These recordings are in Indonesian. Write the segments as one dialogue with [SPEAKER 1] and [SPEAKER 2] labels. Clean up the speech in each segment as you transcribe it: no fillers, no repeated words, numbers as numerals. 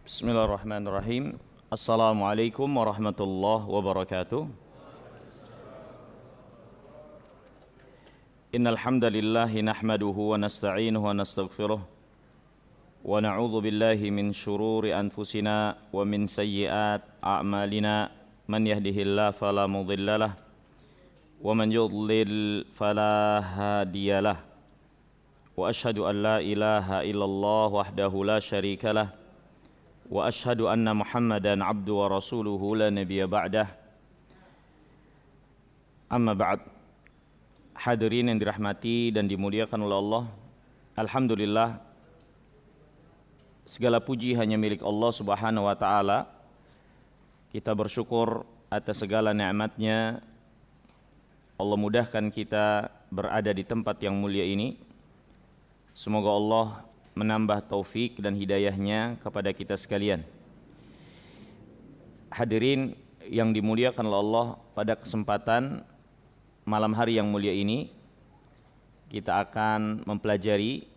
[SPEAKER 1] Bismillahirrahmanirrahim. Assalamualaikum warahmatullahi wabarakatuh. Innal hamdalillahi nahmaduhu wa nasta'inuhu wa nastaghfiruh wa na'udzu billahi min shururi anfusina wa min sayyiati a'malina. Man yahdihillahu fala mudhillalah wa man yudlil fala hadiyalah. Wa asyhadu an la ilaha illallah wahdahu la syarikalah wa asyhadu anna Muhammadan abdu wa rasuluhu la nabiyya ba'dah. Amma ba'd. Hadirin yang dirahmati dan dimuliakan oleh Allah, alhamdulillah segala puji hanya milik Allah Subhanahu wa taala. Kita bersyukur atas segala nikmat-Nya. Allah mudahkan kita berada di tempat yang mulia ini. Semoga Allah menambah taufik dan hidayahnya kepada kita sekalian. Hadirin yang dimuliakan oleh Allah, pada kesempatan malam hari yang mulia ini kita akan mempelajari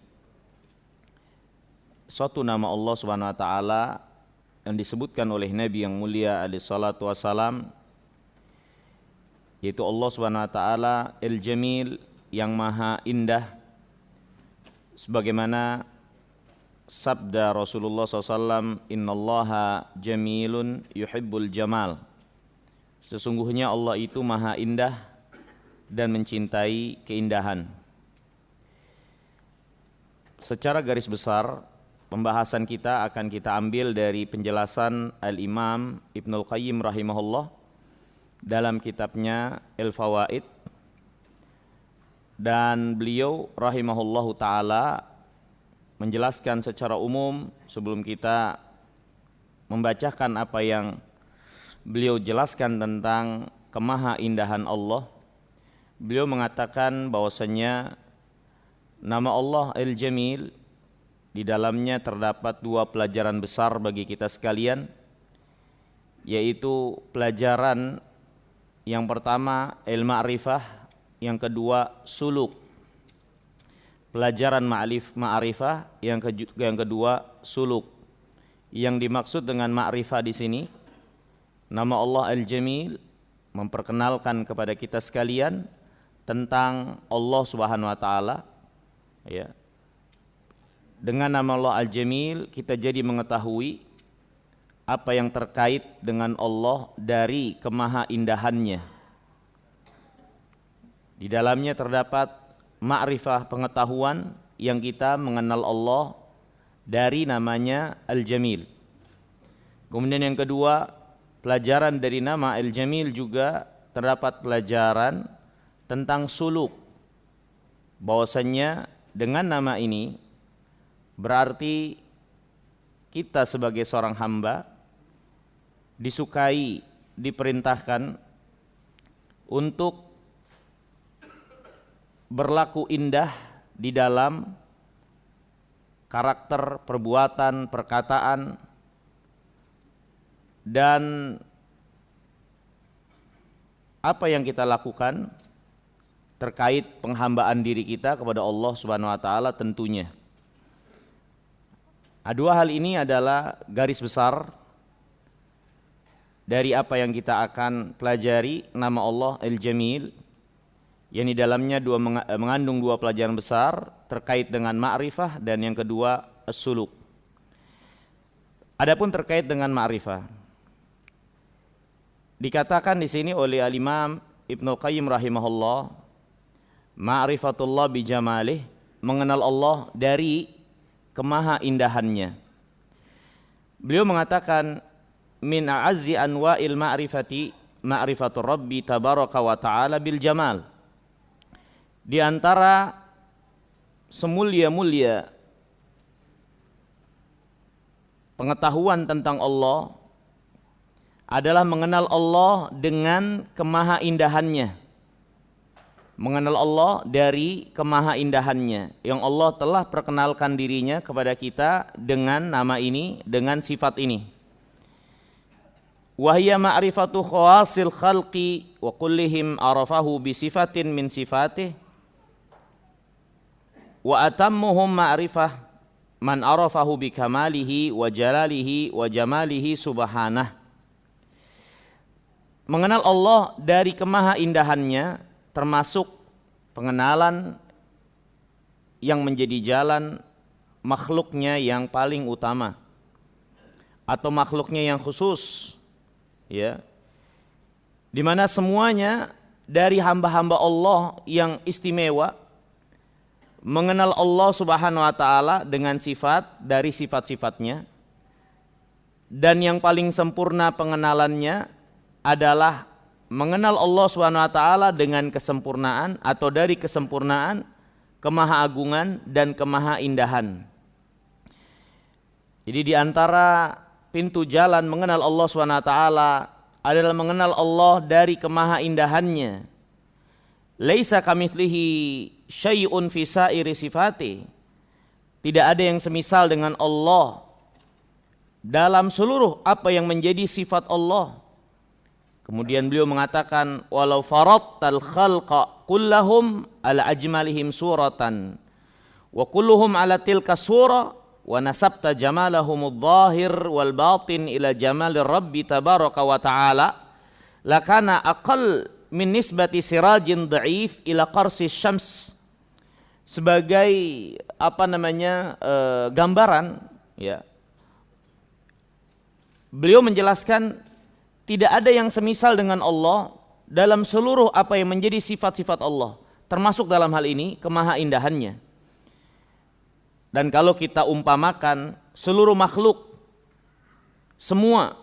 [SPEAKER 1] suatu nama Allah Subhanahu wa taala yang disebutkan oleh Nabi yang mulia alaihi salatu wassalam, yaitu Allah Subhanahu wa taala Al-Jamil, yang maha indah, sebagaimana sabda Rasulullah SAW, innallaha jamilun yuhibbul jamal. Sesungguhnya Allah itu maha indah dan mencintai keindahan. Secara garis besar, pembahasan kita akan kita ambil dari penjelasan Al-Imam Ibnul Qayyim rahimahullah dalam kitabnya Al-Fawaid. Dan beliau rahimahullahu ta'ala menjelaskan secara umum, sebelum kita membacakan apa yang beliau jelaskan tentang kemahaindahan Allah, beliau mengatakan bahwasanya nama Allah Al-Jamil, di dalamnya terdapat dua pelajaran besar bagi kita sekalian, yaitu pelajaran yang pertama al-ma'rifah, yang kedua suluk. Pelajaran ma'rifah, yang kedua suluk. Yang dimaksud dengan ma'rifah di sini, nama Allah Al-Jamil memperkenalkan kepada kita sekalian tentang Allah Subhanahu wa taala, ya. Dengan nama Allah Al-Jamil kita jadi mengetahui apa yang terkait dengan Allah dari kemahaindahannya. Di dalamnya terdapat ma'rifah, pengetahuan yang kita mengenal Allah dari namanya Al-Jamil. Kemudian yang kedua, pelajaran dari nama Al-Jamil juga terdapat pelajaran tentang suluk. Bahwasannya dengan nama ini berarti kita sebagai seorang hamba disukai, diperintahkan untuk berlaku indah di dalam karakter, perbuatan, perkataan, dan apa yang kita lakukan terkait penghambaan diri kita kepada Allah Subhanahu wa taala tentunya. Dua hal ini adalah garis besar dari apa yang kita akan pelajari nama Allah Al-Jamil, yang di dalamnya mengandung dua pelajaran besar terkait dengan ma'rifah dan yang kedua as-suluk. Adapun terkait dengan ma'rifah, dikatakan di sini oleh Al-Imam Ibnul Qayyim rahimahullah, ma'rifatullah bijamalih, mengenal Allah dari kemahaindahannya. Beliau mengatakan min a'azzi anwa'il ma'rifati ma'rifatur rabbi tabaraka wa ta'ala bil jamal. Di antara semulia-mulia pengetahuan tentang Allah adalah mengenal Allah dengan kemahaindahannya. Mengenal Allah dari kemahaindahannya, yang Allah telah perkenalkan dirinya kepada kita dengan nama ini, dengan sifat ini. Wa hiya ma'rifatu khawasil khalqi wa kullihim arafahu bi sifatin min sifatih wa atammuhum ma'rifah man arafahu bi kamalihi wa jalalihi wa jamalihi subhanah. Mengenal Allah dari kemaha indahannya termasuk pengenalan yang menjadi jalan makhluknya yang paling utama atau makhluknya yang khusus, ya, di mana semuanya dari hamba-hamba Allah yang istimewa mengenal Allah Subhanahu wa taala dengan sifat dari sifat-sifatnya, dan yang paling sempurna pengenalannya adalah mengenal Allah Subhanahu wa taala dengan kesempurnaan atau dari kesempurnaan, kemahaagungan dan kemahaindahan. Jadi di antara pintu jalan mengenal Allah Subhanahu wa taala adalah mengenal Allah dari kemahaindahannya. Laisa kamitslihi syai'un fi sa'iri sifati. Tidak ada yang semisal dengan Allah dalam seluruh apa yang menjadi sifat Allah. Kemudian beliau mengatakan, walau faradtal khalqa kullahum ala ajmalihim suratan wa kulluhum ala tilka surah wa nasabta jamalahumudh dhahir wal batin ila jamalir rabbi tabaraka wa ta'ala lakana aqall min nisbati sirajin dha'if ila qarsi syams. Sebagai gambaran, ya, beliau menjelaskan tidak ada yang semisal dengan Allah dalam seluruh apa yang menjadi sifat-sifat Allah, termasuk dalam hal ini kemahaindahannya. Dan kalau kita umpamakan seluruh makhluk semua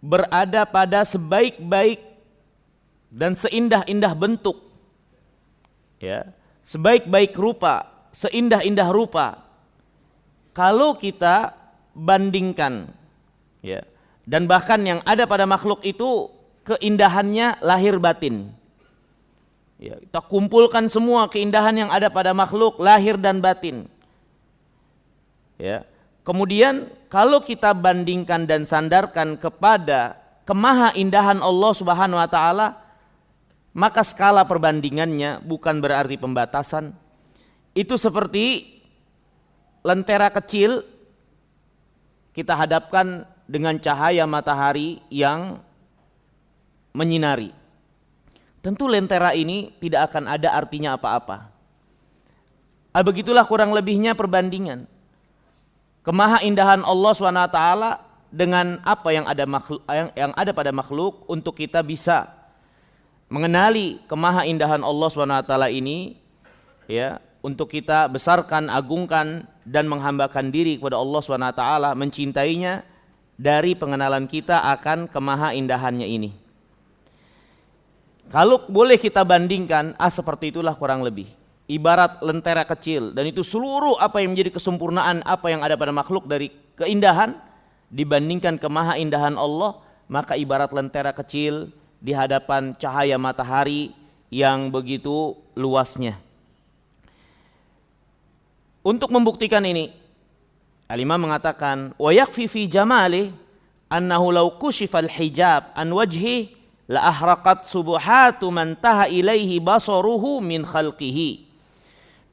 [SPEAKER 1] berada pada sebaik-baik dan seindah-indah bentuk, ya, sebaik-baik rupa, seindah-indah rupa, kalau kita bandingkan, ya, dan bahkan yang ada pada makhluk itu keindahannya lahir batin, ya, kita kumpulkan semua keindahan yang ada pada makhluk lahir dan batin, ya. Kemudian kalau kita bandingkan dan sandarkan kepada kemahaindahan Allah Subhanahu wa taala, maka skala perbandingannya bukan berarti pembatasan. Itu seperti lentera kecil kita hadapkan dengan cahaya matahari yang menyinari. Tentu lentera ini tidak akan ada artinya apa-apa. Begitulah kurang lebihnya perbandingan kemahaindahan Allah SWT dengan apa yang ada pada makhluk untuk kita bisa mengenali kemahaindahan Allah SWT ini, ya, untuk kita besarkan, agungkan dan menghambakan diri kepada Allah SWT, mencintainya dari pengenalan kita akan kemahaindahannya ini. Kalau boleh kita bandingkan, seperti itulah kurang lebih. Ibarat lentera kecil, dan itu seluruh apa yang menjadi kesempurnaan apa yang ada pada makhluk dari keindahan dibandingkan kemahaindahan Allah, maka ibarat lentera kecil di hadapan cahaya matahari yang begitu luasnya. Untuk membuktikan ini, Al-Imam mengatakan, wa yakfi fi jamali annahu law kushifal hijab an wajhi la ahraqat subuhatu man taha ilaihi basaruhu min khalqihi.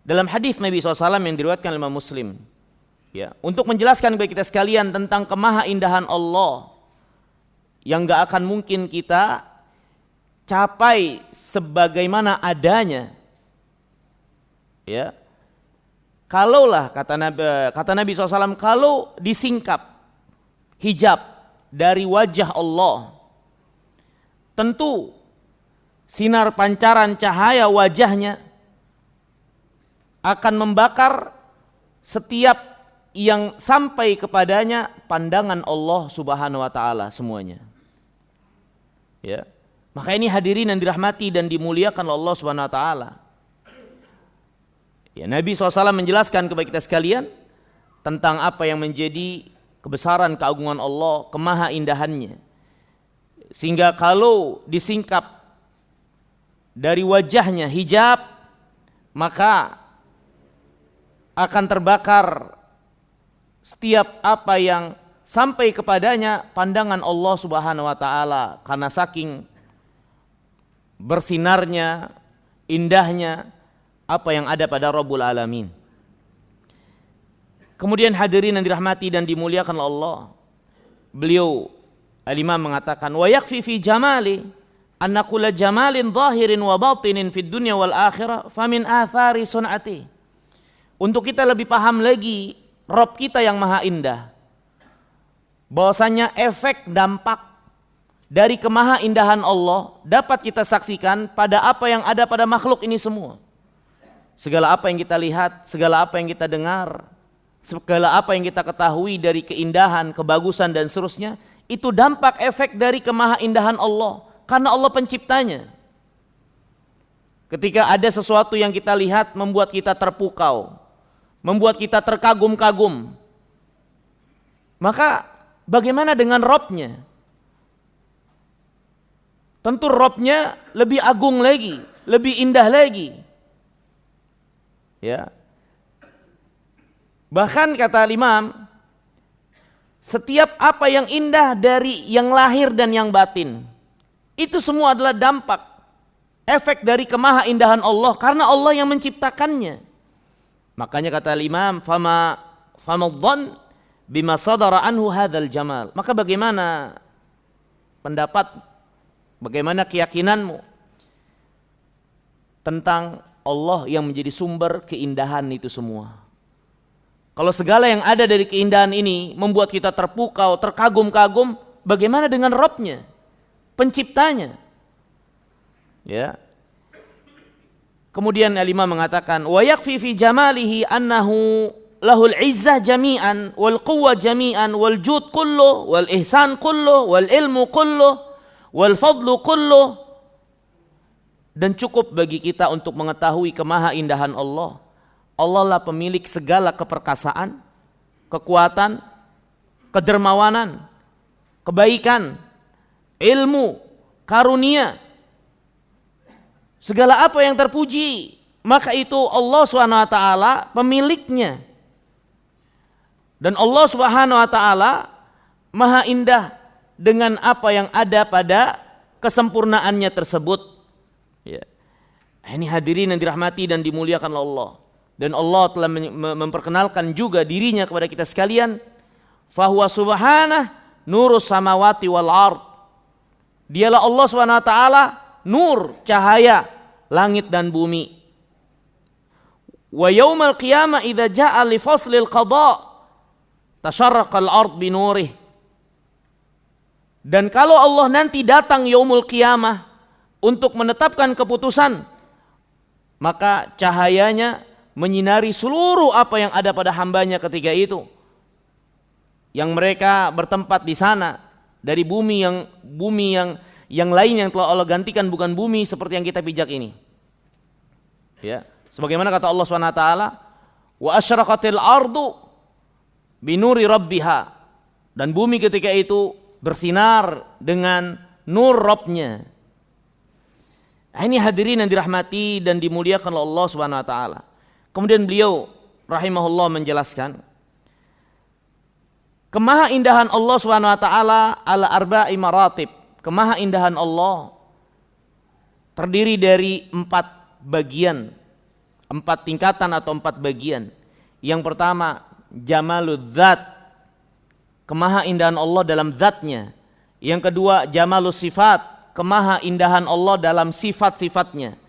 [SPEAKER 1] Dalam hadis Nabi SAW yang diriwayatkan oleh Imam Muslim, ya, untuk menjelaskan kepada kita sekalian tentang kemahaindahan Allah yang gak akan mungkin kita capai sebagaimana adanya, ya. Kalaulah kata Nabi SAW, kalau disingkap hijab dari wajah Allah, tentu sinar pancaran cahaya wajahnya akan membakar setiap yang sampai kepadanya pandangan Allah Subhanahu wa taala semuanya. Ya. Maka ini hadirin yang dirahmati dan dimuliakan Allah Subhanahu wa taala. Ya, Nabi SAW menjelaskan kepada kita sekalian tentang apa yang menjadi kebesaran keagungan Allah, kemahaindahannya. Sehingga kalau disingkap dari wajahnya hijab, maka akan terbakar setiap apa yang sampai kepadanya pandangan Allah Subhanahu wa taala, karena saking bersinarnya, indahnya apa yang ada pada Rabbul Alamin.
[SPEAKER 2] Kemudian hadirin yang dirahmati dan dimuliakan Allah, beliau Al-Imam mengatakan, wa yakfi fi jamali anna kulla jamalin zahirin wa batinin fid dunya wal akhirah famin athari sun'ati. Untuk kita lebih paham lagi Rabb kita yang maha indah, bahwasanya efek dampak dari kemaha indahan Allah dapat kita saksikan pada apa yang ada pada makhluk ini semua. Segala apa yang kita lihat, segala apa yang kita dengar, segala apa yang kita ketahui dari keindahan, kebagusan dan seterusnya, itu dampak efek dari kemaha indahan Allah, karena Allah penciptanya. Ketika ada sesuatu yang kita lihat membuat kita terpukau, membuat kita terkagum-kagum, maka bagaimana dengan Rabb-nya? Tentu Rabb-nya lebih agung lagi, lebih indah lagi. Ya. Bahkan kata Imam, setiap apa yang indah dari yang lahir dan yang batin, itu semua adalah dampak, efek dari kemaha indahan Allah, karena Allah yang menciptakannya. Makanya kata Imam, fama dhann bima sadara anhu hadzal jamal. Maka bagaimana pendapat, bagaimana keyakinanmu tentang Allah yang menjadi sumber keindahan itu semua? Kalau segala yang ada dari keindahan ini membuat kita terpukau, terkagum-kagum, bagaimana dengan Rabb-nya, penciptanya? Ya. Kemudian Al-Imam mengatakan, wa yakfi fi jamalihi annahu lahul izzah jami'an wal quwwah jami'an wal jud kullu wal ihsan kullu wal ilmu kullu wal fadlu kullu. Dan cukup bagi kita untuk mengetahui kemaha indahan Allah. Allah lah pemilik segala keperkasaan, kekuatan, kedermawanan, kebaikan, ilmu, karunia. Segala apa yang terpuji, maka itu Allah SWT pemiliknya. Dan Allah SWT maha indah dengan apa yang ada pada kesempurnaannya tersebut. Ya. Ini hadirin yang dirahmati dan dimuliakan Allah. Dan Allah telah memperkenalkan juga dirinya kepada kita sekalian. Fahuwa subhanah nurus samawati wal ard. Dialah Allah SWT, nur, cahaya langit dan bumi. Wa yaumal qiyamah idza jaa li faslil qada tasharraqal ard bi nurih. Dan kalau Allah nanti datang yaumul qiyamah untuk menetapkan keputusan, maka cahayanya menyinari seluruh apa yang ada pada hambanya ketika itu, yang mereka bertempat di sana, dari bumi yang lain yang telah Allah gantikan, bukan bumi seperti yang kita pijak ini. Ya, sebagaimana kata Allah SWT, wa asyraqatil ardu binuri rabbiha, dan bumi ketika itu bersinar dengan nur Rabb-nya. Ini hadirin yang dirahmati dan dimuliakan oleh Allah SWT. Kemudian beliau rahimahullah menjelaskan kemaha indahan Allah SWT ala arba'i maratib. Kemaha indahan Allah terdiri dari 4 bagian, 4 tingkatan atau 4 bagian. Yang pertama, jamalul dzat, kemaha indahan Allah dalam zatnya. Yang kedua, jamalus sifat, kemaha indahan Allah dalam sifat-sifatnya.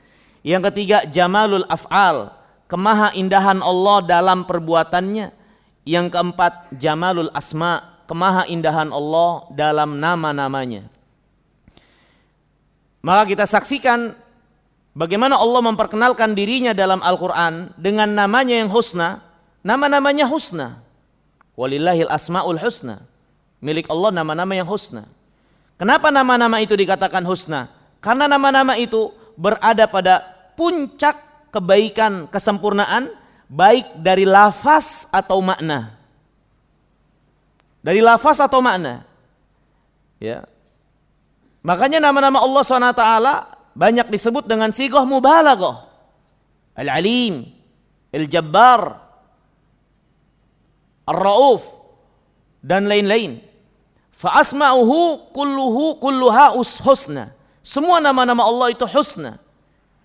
[SPEAKER 2] Yang ketiga, jamalul af'al, kemaha indahan Allah dalam perbuatannya. Yang keempat, jamalul asma, kemaha indahan Allah dalam nama-namanya. Maka kita saksikan bagaimana Allah memperkenalkan dirinya dalam Al-Quran dengan namanya yang husna. Nama-namanya husna. Walillahil asma'ul husna. Milik Allah nama-nama yang husna. Kenapa nama-nama itu dikatakan husna? Karena nama-nama itu berada pada puncak kebaikan, kesempurnaan, baik dari lafaz atau makna. Dari lafaz atau makna. Ya. Makanya nama-nama Allah SWT banyak disebut dengan sighah mubalaghah. Al-Alim, Al-Jabbar, Ar-Rauf, dan lain-lain. Fa asma'uhu kulluha husna. Semua nama-nama Allah itu husna.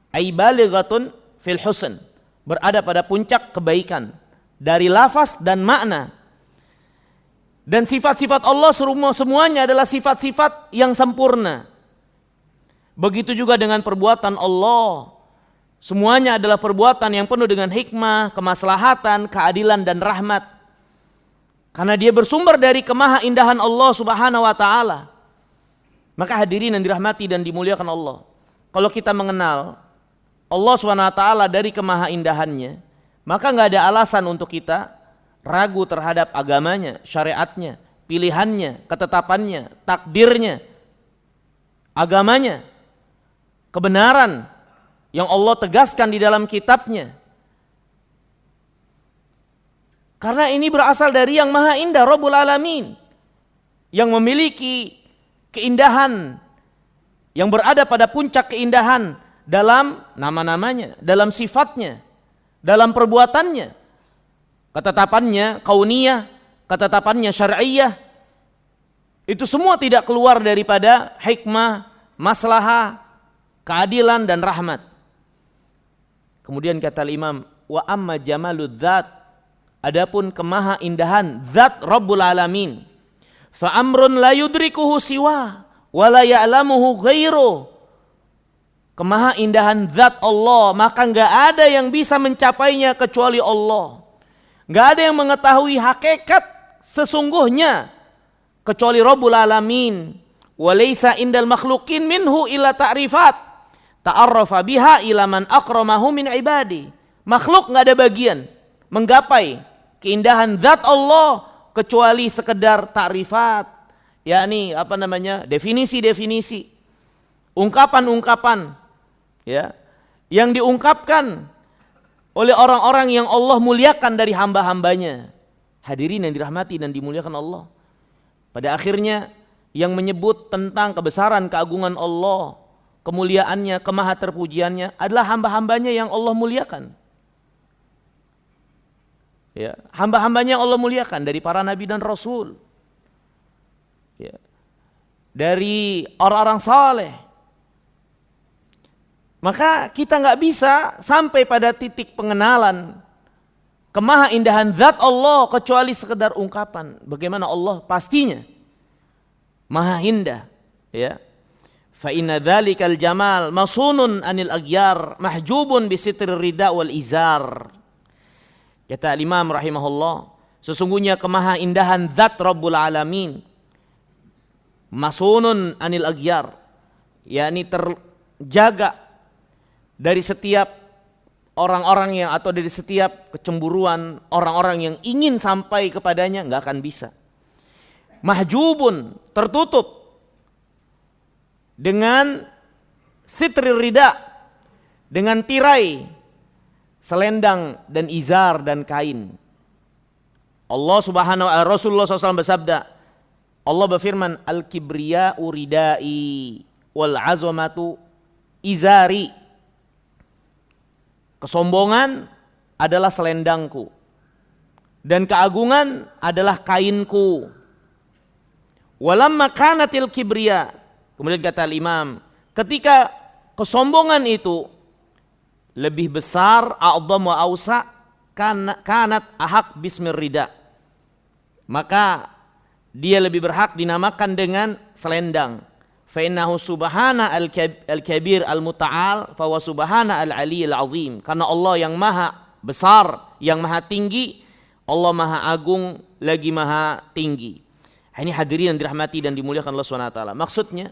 [SPEAKER 2] Ai balighatun fil husn, berada pada puncak kebaikan, dari lafaz dan makna. Dan sifat-sifat Allah semuanya adalah sifat-sifat yang sempurna. Begitu juga dengan perbuatan Allah. Semuanya adalah perbuatan yang penuh dengan hikmah, kemaslahatan, keadilan dan rahmat. Karena dia bersumber dari kemahaindahan Allah Subhanahu wa taala. Maka hadirin yang dirahmati dan dimuliakan Allah, kalau kita mengenal Allah Subhanahu wa taala dari kemahaindahannya, maka enggak ada alasan untuk kita ragu terhadap agamanya, syariatnya, pilihannya, ketetapannya, takdirnya, agamanya, kebenaran yang Allah tegaskan di dalam kitabnya. Karena ini berasal dari yang maha indah, Rabbul Alamin, yang memiliki keindahan, yang berada pada puncak keindahan dalam nama-namanya, dalam sifatnya, dalam perbuatannya, ketetapannya kauniyah, ketetapannya syar'iyah. Itu semua tidak keluar daripada hikmah, maslahah, keadilan dan rahmat. Kemudian kata Imam, wa amma jamalud dzat, adapun kemahaindahan zat Rabbul Alamin, fa amrun la yudrikuhu siwa wa la ya'lamuhu ghairu. Kemahaindahan zat Allah, maka enggak ada yang bisa mencapainya kecuali Allah. Enggak ada yang mengetahui hakikat sesungguhnya kecuali Rabbul Alamin. Wa laisa indal makhluqin minhu illa ta'rifat ta'arrafa biha ila man akramahu min ibadi. Makhluk enggak ada bagian menggapai keindahan zat Allah kecuali sekedar ta'rifat, yakni definisi-definisi, ungkapan-ungkapan, ya, yang diungkapkan oleh orang-orang yang Allah muliakan dari hamba-hambanya. Hadirin yang dirahmati dan dimuliakan Allah, pada akhirnya yang menyebut tentang kebesaran keagungan Allah, kemuliaannya, kemahaterpujiannya adalah hamba-hambanya yang Allah muliakan. Ya, hamba-hambanya Allah muliakan dari para nabi dan rasul, ya, dari orang-orang saleh. Maka kita nggak bisa sampai pada titik pengenalan kemahaindahan zat Allah kecuali sekedar ungkapan bagaimana Allah pastinya maha indah, ya. Fa inna dzalikal jamal masunun anil aghyar mahjubun bisitrir rida wal izar. Kata Imam rahimahullah, sesungguhnya kemahaindahan zat Rabbul Alamin masunun anil aghyar, yakni terjaga dari setiap orang-orang yang, atau dari setiap kecemburuan orang-orang yang ingin sampai kepadanya, enggak akan bisa. Mahjubun, tertutup dengan sitrir rida, dengan tirai, selendang dan izar dan kain. Allah Subhanahu wa ta'ala, Rasulullah SAW bersabda, Allah berfirman, al-kibriya'u ridai wal azamatu izari. Kesombongan adalah selendangku dan keagungan adalah kainku. Walamma kanatil kibriya, kemudian kata Imam, ketika kesombongan itu lebih besar, a'dham wa ausa, kanat ahak bismir rida, maka dia lebih berhak dinamakan dengan selendang. Fa innahu subhana al-kabir al-muta'al fa wa subhana al-ali al-azim. Karena Allah yang maha besar, yang maha tinggi, Allah maha agung lagi maha tinggi. Ini hadirin yang dirahmati dan dimuliakan Allah Subhanahu wa taala. Maksudnya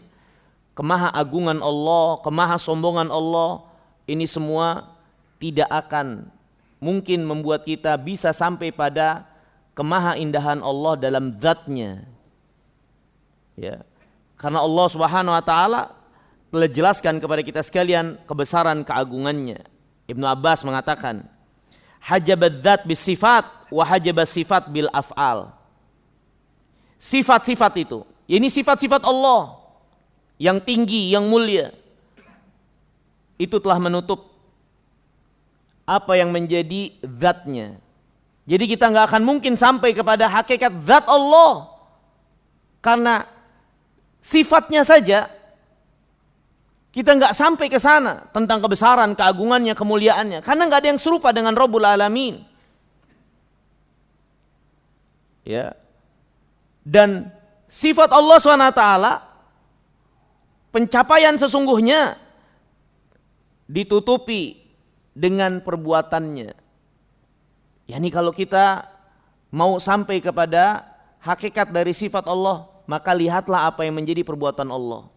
[SPEAKER 2] kemaha agungan Allah, kemaha sombongan Allah, ini semua tidak akan mungkin membuat kita bisa sampai pada kemaha indahan Allah dalam zatnya. Ya. Karena Allah Subhanahu wa taala telah jelaskan kepada kita sekalian kebesaran keagungannya. Ibnu Abbas mengatakan, hajabat dzat bis sifat wa hajabat sifat bil af'al. Sifat-sifat itu, ini sifat-sifat Allah yang tinggi, yang mulia, itu telah menutup apa yang menjadi zatnya. Jadi kita nggak akan mungkin sampai kepada hakikat zat Allah karena sifatnya saja kita nggak sampai ke sana tentang kebesaran, keagungannya, kemuliaannya, karena nggak ada yang serupa dengan Rabbul Alamin. Ya. Dan sifat Allah SWT, pencapaian sesungguhnya ditutupi dengan perbuatannya. Yani kalau kita mau sampai kepada hakikat dari sifat Allah, maka lihatlah apa yang menjadi perbuatan Allah.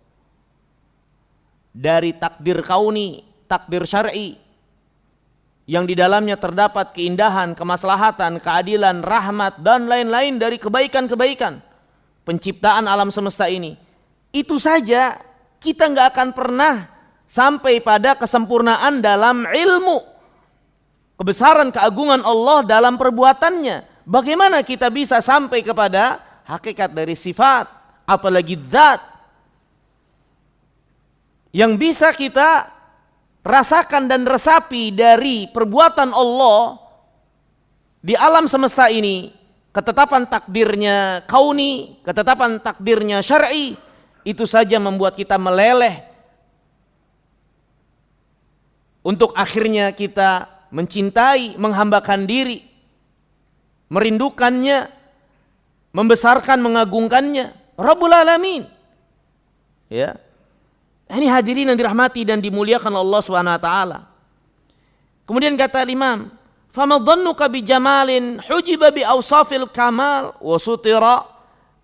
[SPEAKER 2] Dari takdir kauni, takdir syar'i, yang di dalamnya terdapat keindahan, kemaslahatan, keadilan, rahmat, dan lain-lain dari kebaikan-kebaikan penciptaan alam semesta ini. Itu saja kita nggak akan pernah sampai pada kesempurnaan dalam ilmu kebesaran keagungan Allah dalam perbuatannya. Bagaimana kita bisa sampai kepada hakikat dari sifat, apalagi zat yang bisa kita rasakan dan resapi dari perbuatan Allah di alam semesta ini, ketetapan takdirnya kauni, ketetapan takdirnya syar'i, itu saja membuat kita meleleh untuk akhirnya kita mencintai, menghambakan diri, merindukannya, membesarkan, mengagungkannya, Rabbul Alamin. Ya. Ini hadirin yang dirahmati dan dimuliakan Allah Subhanahu wa taala. Kemudian kata Imam, "Fama dhannuka bi jamalin hujiba bi awsafil kamal wa sutira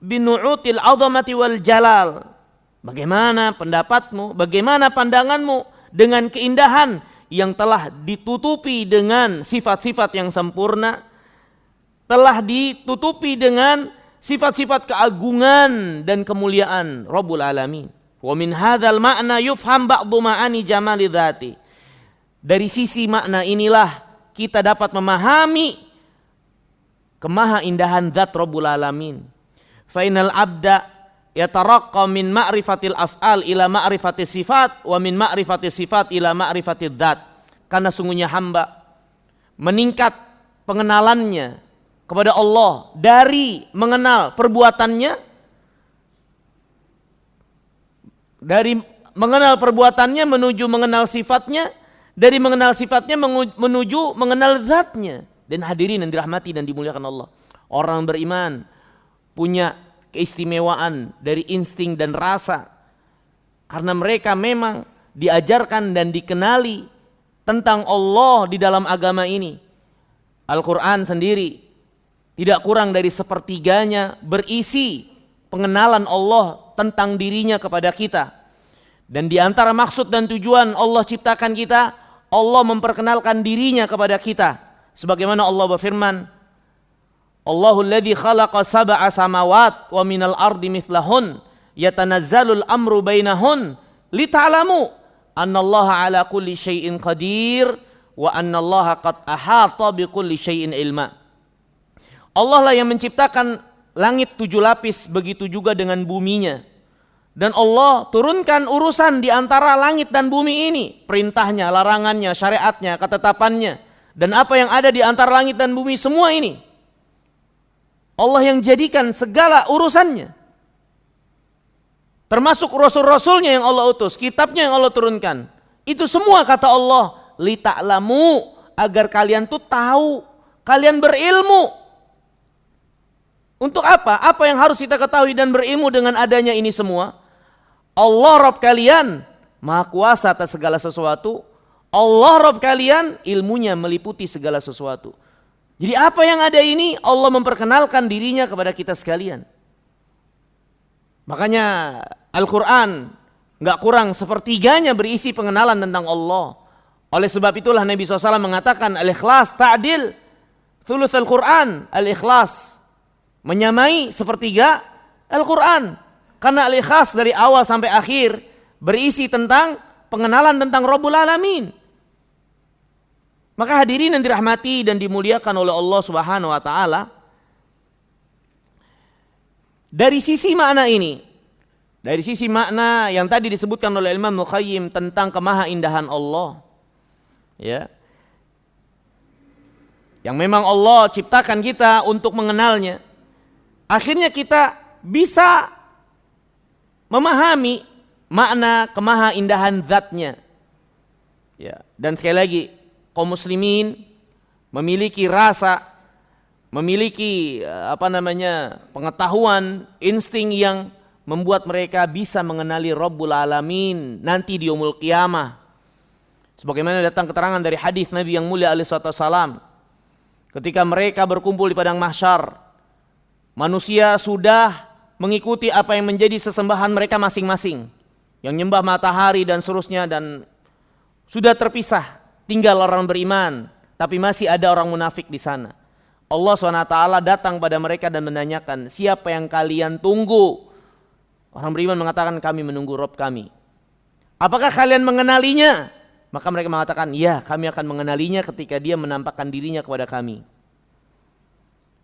[SPEAKER 2] bi nu'util 'azamati wal jalal." Bagaimana pendapatmu, bagaimana pandanganmu dengan keindahan yang telah ditutupi dengan sifat-sifat yang sempurna, telah ditutupi dengan sifat-sifat keagungan dan kemuliaan Rabbul Alamin. Wa min hadzal ma'na yufham ba'du ma'ani jamali dzati. Dari sisi makna inilah kita dapat memahami kemahaindahan zat Rabbul Alamin. Fa innal abda yataraqqa min ma'rifatil af'al ila ma'rifatis sifat wa min ma'rifatis sifat ila ma'rifatid dzat. Karena sungguhnya hamba meningkat pengenalannya kepada Allah dari mengenal perbuatannya, dari mengenal perbuatannya menuju mengenal sifatnya, dari mengenal sifatnya menuju mengenal zatnya. Dan hadirin yang dirahmati dan dimuliakan Allah, orang beriman punya keistimewaan dari insting dan rasa, karena mereka memang diajarkan dan dikenali tentang Allah di dalam agama ini. Al-Quran sendiri tidak kurang dari sepertiganya berisi pengenalan Allah tentang dirinya kepada kita. Dan di antara maksud dan tujuan Allah ciptakan kita, Allah memperkenalkan dirinya kepada kita. Sebagaimana Allah berfirman, Allahul ladzi khalaqa sab'a samawat wa minal ardi mithlahun yatanazzalul amru bainahun lita'lamu annallaha ala kulli syai'in qadir wa annallaha qad ahata bikulli syai'in ilma. Allah lah yang menciptakan langit 7 lapis, begitu juga dengan buminya. Dan Allah turunkan urusan di antara langit dan bumi ini, perintahnya, larangannya, syariatnya, ketetapannya, dan apa yang ada di antara langit dan bumi, semua ini Allah yang jadikan segala urusannya, termasuk rasul-rasulnya yang Allah utus, kitabnya yang Allah turunkan. Itu semua kata Allah, lita'lamu, agar kalian tuh tahu, kalian berilmu. Untuk apa? Apa yang harus kita ketahui dan berilmu dengan adanya ini semua? Allah Rabb kalian Maha Kuasa atas segala sesuatu. Allah Rabb kalian ilmunya meliputi segala sesuatu. Jadi apa yang ada ini Allah memperkenalkan dirinya kepada kita sekalian. Makanya Al-Quran gak kurang sepertiganya berisi pengenalan tentang Allah. Oleh sebab itulah Nabi SAW mengatakan al-ikhlas ta'dil thuluth al-Quran. Al-ikhlas menyamai sepertiga Al-Quran. Karena al-ikhlas dari awal sampai akhir berisi tentang pengenalan tentang Rabbul Alamin. Maka hadirin yang dirahmati dan dimuliakan oleh Allah Subhanahu wa taala, dari sisi makna ini, dari sisi makna yang tadi disebutkan oleh Imam Muqayyim tentang kemahaindahan Allah, ya, yang memang Allah ciptakan kita untuk mengenalnya, akhirnya kita bisa memahami makna kemahaindahan zatnya. Ya, dan sekali lagi, kaum muslimin memiliki rasa memiliki pengetahuan, insting yang membuat mereka bisa mengenali Rabbul Alamin nanti di yaumul qiyamah. Sebagaimana datang keterangan dari hadis Nabi yang mulia alaihi wasallam, ketika mereka berkumpul di padang mahsyar, manusia sudah mengikuti apa yang menjadi sesembahan mereka masing-masing, yang nyembah matahari dan seterusnya, dan sudah terpisah, tinggal orang beriman, tapi masih ada orang munafik di sana. Allah SWT datang pada mereka dan menanyakan, siapa yang kalian tunggu? Orang beriman mengatakan, kami menunggu Rabb kami. Apakah kalian mengenalinya? Maka mereka mengatakan, ya, kami akan mengenalinya ketika dia menampakkan dirinya kepada kami.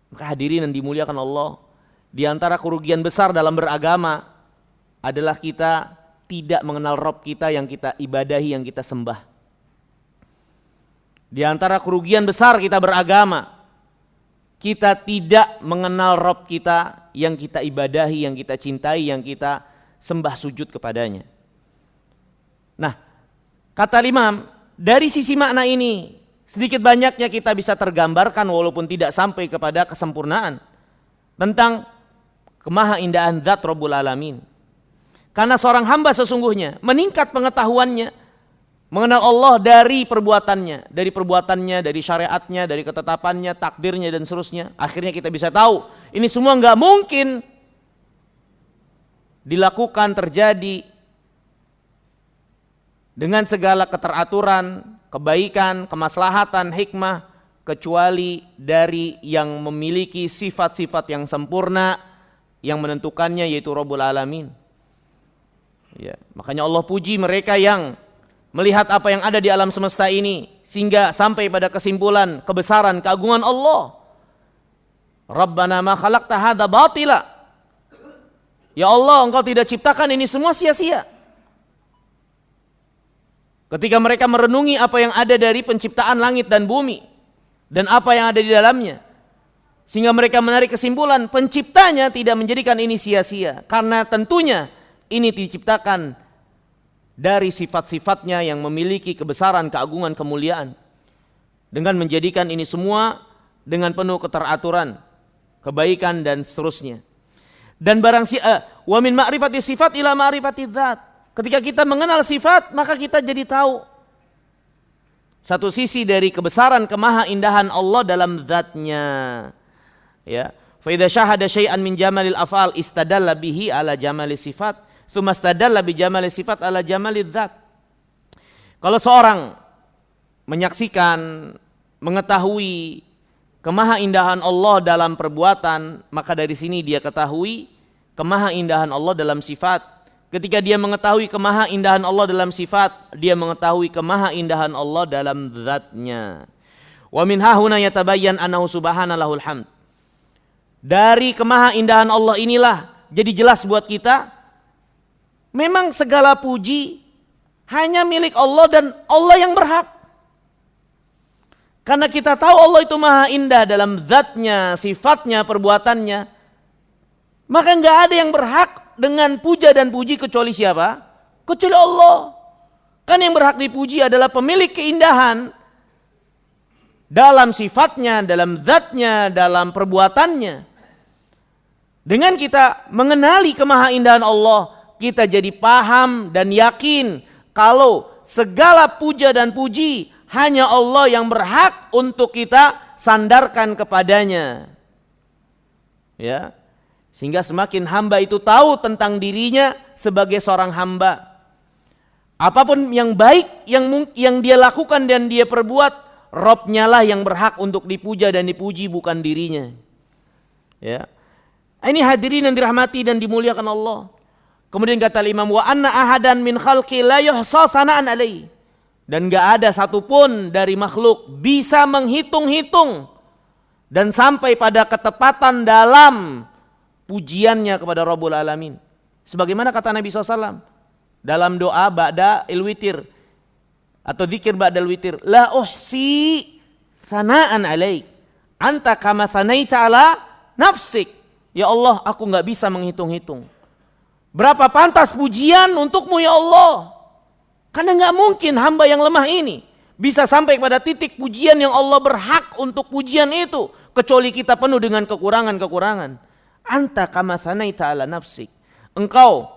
[SPEAKER 2] Maka hadirin yang dimuliakan Allah, di antara kerugian besar dalam beragama adalah kita tidak mengenal Rabb kita yang kita ibadahi, yang kita sembah. Di antara kerugian besar kita beragama, kita tidak mengenal Rabb kita yang kita ibadahi, yang kita cintai, yang kita sembah sujud kepadanya. Nah, kata Imam, dari sisi makna ini sedikit banyaknya kita bisa tergambarkan walaupun tidak sampai kepada kesempurnaan tentang kemahaindahan zat Rabbul Alamin. Karena seorang hamba sesungguhnya meningkat pengetahuannya mengenal Allah dari perbuatannya, dari syariatnya, dari ketetapannya, takdirnya dan seterusnya. Akhirnya kita bisa tahu ini semua nggak mungkin dilakukan, terjadi dengan segala keteraturan, kebaikan, kemaslahatan, hikmah, kecuali dari yang memiliki sifat-sifat yang sempurna yang menentukannya, yaitu Rabbul Alamin. Ya, makanya Allah puji mereka yang melihat apa yang ada di alam semesta ini sehingga sampai pada kesimpulan kebesaran keagungan Allah. Rabbana ma khalaqta hadza batila. Ya Allah, Engkau tidak ciptakan ini semua sia-sia. Ketika mereka merenungi apa yang ada dari penciptaan langit dan bumi dan apa yang ada di dalamnya, sehingga mereka menarik kesimpulan penciptanya tidak menjadikan ini sia-sia, karena tentunya ini diciptakan dari sifat-sifatnya yang memiliki kebesaran, keagungan, kemuliaan, dengan menjadikan ini semua dengan penuh keteraturan, kebaikan dan seterusnya. Dan barang wa min ma'rifati sifat ila ma'rifati dzat. Ketika kita mengenal sifat, maka kita jadi tahu satu sisi dari kebesaran kemahaindahan Allah dalam zatnya. Ya, fa idza syahada syai'an min jamalil af'al istadalla bihi ala jamali sifat. Tsumastadalla bi jamali sifat ala jamalid dzat. Kalau seorang menyaksikan, mengetahui kemahaindahan Allah dalam perbuatan, maka dari sini dia ketahui kemahaindahan Allah dalam sifat. Ketika dia mengetahui kemahaindahan Allah dalam sifat, dia mengetahui kemahaindahan Allah dalam zatnya. Wa min hahuna yatabayyan annahu subhana lahul hamd. Dari kemahaindahan Allah inilah jadi jelas buat kita, memang segala puji hanya milik Allah dan Allah yang berhak. Karena kita tahu Allah itu maha indah dalam zatnya, sifatnya, perbuatannya, maka nggak ada yang berhak dengan puja dan puji kecuali siapa? Kecuali Allah. Kan yang berhak dipuji adalah pemilik keindahan dalam sifatnya, dalam zatnya, dalam perbuatannya. Dengan kita mengenali kemahaindahan Allah, kita jadi paham dan yakin kalau segala puja dan puji hanya Allah yang berhak untuk kita sandarkan kepadanya. Ya. Sehingga semakin hamba itu tahu tentang dirinya sebagai seorang hamba. Apapun yang baik yang dia lakukan dan dia perbuat, Rabb-nya lah yang berhak untuk dipuja dan dipuji, bukan dirinya. Ya. Ini hadirin yang dirahmati dan dimuliakan Allah. Kemudian kata Imam, wa anna ahadan min khalqi la yuhsa sana'an alaihi. Dan enggak ada satupun dari makhluk bisa menghitung-hitung dan sampai pada ketepatan dalam pujiannya kepada Rabbul Alamin. Sebagaimana kata Nabi SAW dalam doa ba'da il-witir atau zikir ba'da il-witir, la uhsi sana'an alaik anta kama sanaita ala nafsik. Ya Allah, aku enggak bisa menghitung-hitung berapa pantas pujian untukmu ya Allah. Karena enggak mungkin hamba yang lemah ini bisa sampai pada titik pujian yang Allah berhak untuk pujian itu. kecuali kita penuh dengan kekurangan-kekurangan. Anta kama thanaita ala nafsik. Engkau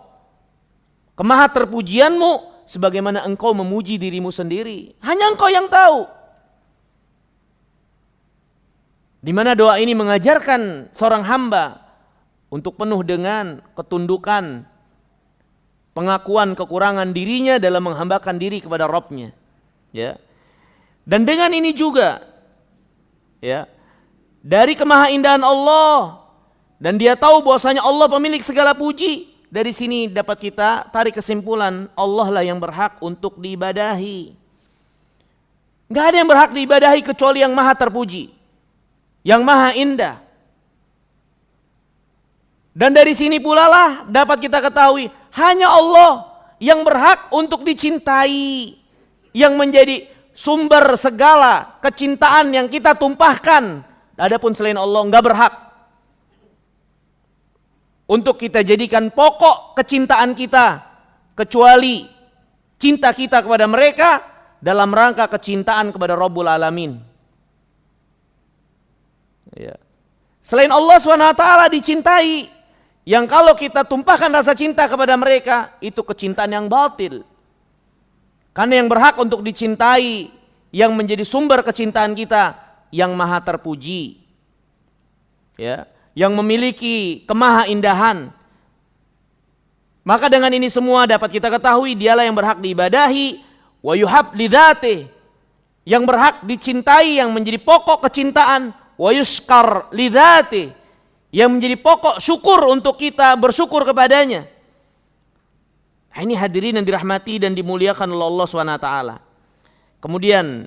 [SPEAKER 2] kemaha terpujianmu sebagaimana engkau memuji dirimu sendiri. Hanya engkau yang tahu. Di mana doa ini mengajarkan seorang hamba untuk penuh dengan ketundukan, pengakuan kekurangan dirinya dalam menghambakan diri kepada Rabb-Nya. Ya. Dan dengan ini juga, ya, dari kemahaindahan Allah, dan dia tahu bahwasanya Allah pemilik segala puji. Dari sini dapat kita tarik kesimpulan, Allah lah yang berhak untuk diibadahi. Gak ada yang berhak diibadahi kecuali yang maha terpuji, yang maha indah. Dan dari sini pula lah dapat kita ketahui, hanya Allah yang berhak untuk dicintai, yang menjadi sumber segala kecintaan yang kita tumpahkan. Adapun selain Allah enggak berhak untuk kita jadikan pokok kecintaan kita, kecuali cinta kita kepada mereka dalam rangka kecintaan kepada Rabbul Alamin. Ya. Selain Allah SWT dicintai, yang kalau kita tumpahkan rasa cinta kepada mereka, itu kecintaan yang batil. Karena yang berhak untuk dicintai, yang menjadi sumber kecintaan kita, yang maha terpuji, ya, yang memiliki kemahaindahan. Maka dengan ini semua dapat kita ketahui dialah yang berhak diibadahi, wa yuhab lidzatih, yang berhak dicintai, yang menjadi pokok kecintaan, wa yuskar lidzatih, yang menjadi pokok syukur untuk kita bersyukur kepadanya. Ini hadirin yang dirahmati dan dimuliakan oleh Allah SWT. Kemudian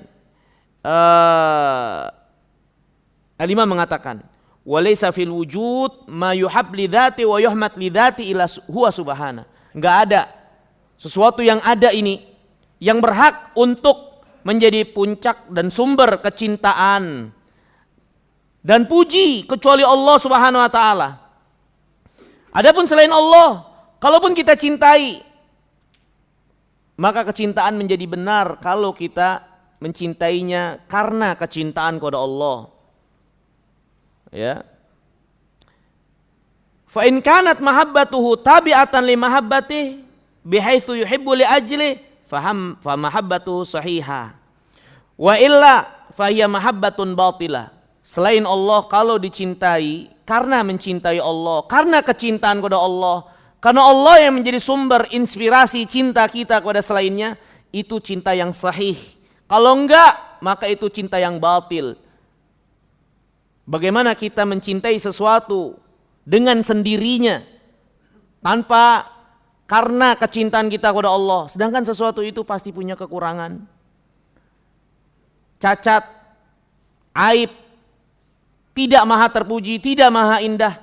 [SPEAKER 2] Al-Imam mengatakan, walaysa fil wujud ma yuhab lidzati wa yuhmad lidzati illa huwa subhana. Enggak ada sesuatu yang ada ini yang berhak untuk menjadi puncak dan sumber kecintaan dan puji kecuali Allah Subhanahu wa taala. Adapun selain Allah, kalaupun kita cintai, maka kecintaan menjadi benar kalau kita mencintainya karena kecintaan kepada Allah. Ya. Fa in kanat mahabbatuhu tabi'atan li mahabbatihi bihaitsu yuhibbu li ajli fa mahabbatuhu sahihah. Wa illa fa hiya mahabbatun batilah. Selain Allah, kalau dicintai karena mencintai Allah, karena kecintaan kepada Allah, karena Allah yang menjadi sumber inspirasi cinta kita kepada selainnya, itu cinta yang sahih. Kalau enggak, maka itu cinta yang batil. Bagaimana kita mencintai sesuatu dengan sendirinya tanpa karena kecintaan kita kepada Allah, sedangkan sesuatu itu pasti punya kekurangan, cacat, aib, tidak maha terpuji, tidak maha indah.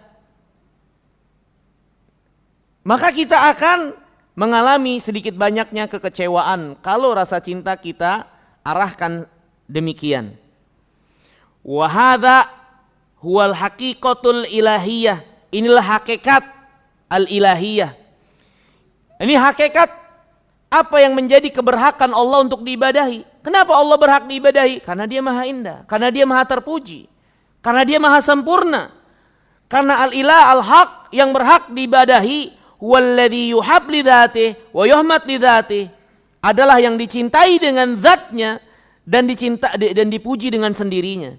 [SPEAKER 2] Maka kita akan mengalami sedikit banyaknya kekecewaan kalau rasa cinta kita arahkan demikian. Wa hadza huwal haqiqatul ilahiyah. Inilah hakikat al-ilahiyah. Ini hakikat apa yang menjadi keberhakan Allah untuk diibadahi. Kenapa Allah berhak diibadahi? Karena dia maha indah, karena dia maha terpuji, karena dia maha sempurna. Karena al-ilah al-haq yang berhak diibadahi, huwallazi yuhab lidzatihi wa yuhmad lidzatihi, adalah yang dicintai dengan zatnya dan dipuji dengan sendirinya,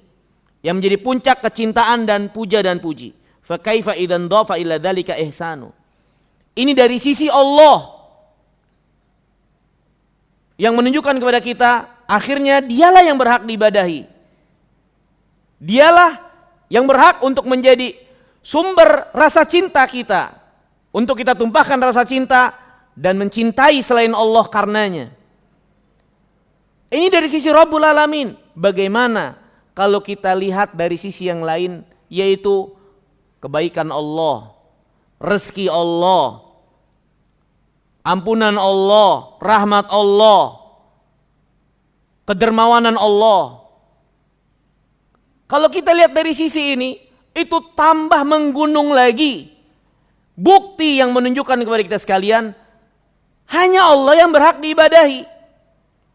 [SPEAKER 2] yang menjadi puncak kecintaan dan puja dan puji. Fa kaifa idzan dhafa ila dzalika ihsanu. Ini dari sisi Allah yang menunjukkan kepada kita, akhirnya dialah yang berhak diibadahi. Dialah yang berhak untuk menjadi sumber rasa cinta kita, untuk kita tumpahkan rasa cinta dan mencintai selain Allah karenanya. Ini dari sisi Rabbul Alamin. Bagaimana kalau kita lihat dari sisi yang lain, yaitu kebaikan Allah, rezeki Allah, ampunan Allah, rahmat Allah, kedermawanan Allah. Kalau kita lihat dari sisi ini, itu tambah menggunung lagi. Bukti yang menunjukkan kepada kita sekalian, hanya Allah yang berhak diibadahi.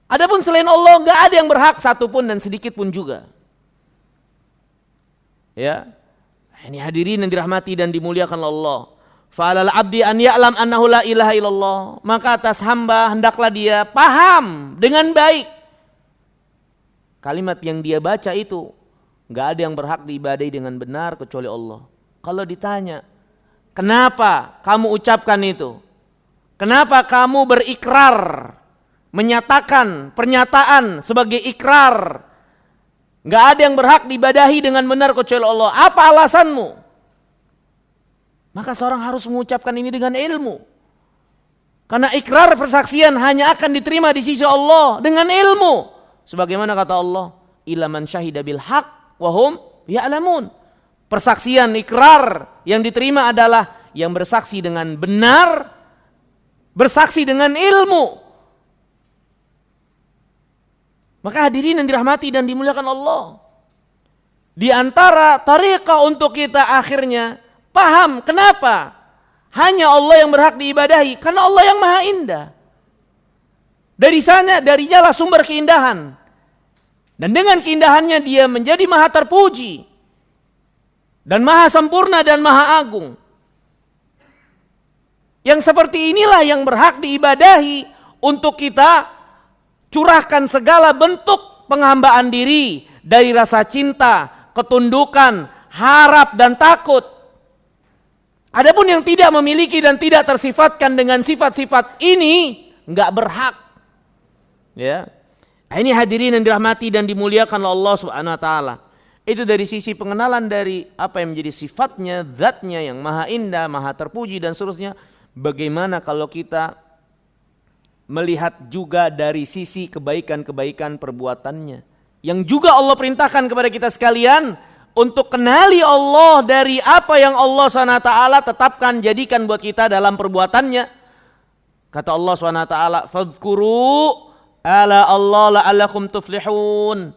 [SPEAKER 2] Adapun selain Allah, enggak ada yang berhak satupun dan sedikit pun juga. Ya. Ini hadirin yang dirahmati dan dimuliakan Allah. Fa'alal abdi an ya'lam annahu la ilaha illallah. Maka atas hamba hendaklah dia paham dengan baik. Kalimat yang dia baca itu, enggak ada yang berhak diibadahi dengan benar kecuali Allah. Kalau ditanya, kenapa kamu ucapkan itu? Kenapa kamu berikrar, menyatakan pernyataan sebagai ikrar? Enggak ada yang berhak diibadahi dengan benar kecuali Allah. Apa alasanmu? Maka seorang harus mengucapkan ini dengan ilmu. Karena ikrar persaksian hanya akan diterima di sisi Allah dengan ilmu. Sebagaimana kata Allah, illa man syahida bil haq wa hum ya'lamun. Persaksian ikrar yang diterima adalah yang bersaksi dengan benar, bersaksi dengan ilmu. Maka hadirin yang dirahmati dan dimuliakan Allah, di antara tariqah untuk kita akhirnya paham kenapa hanya Allah yang berhak diibadahi, karena Allah yang maha indah. Darinya lah sumber keindahan. Dan dengan keindahannya dia menjadi maha terpuji dan maha sempurna dan maha agung. Yang seperti inilah yang berhak diibadahi untuk kita curahkan segala bentuk penghambaan diri dari rasa cinta, ketundukan, harap dan takut. Adapun yang tidak memiliki dan tidak tersifatkan dengan sifat-sifat ini enggak berhak. Ya. Ini hadirin yang dirahmati dan dimuliakan oleh Allah Subhanahu wa taala. Itu dari sisi pengenalan dari apa yang menjadi sifatnya, zatnya yang maha indah, maha terpuji dan seterusnya. Bagaimana kalau kita melihat juga dari sisi kebaikan-kebaikan perbuatannya, yang juga Allah perintahkan kepada kita sekalian untuk kenali Allah dari apa yang Allah SWT tetapkan, jadikan buat kita dalam perbuatannya. Kata Allah SWT, fadhkuru ala Allah la'allakum tuflihun.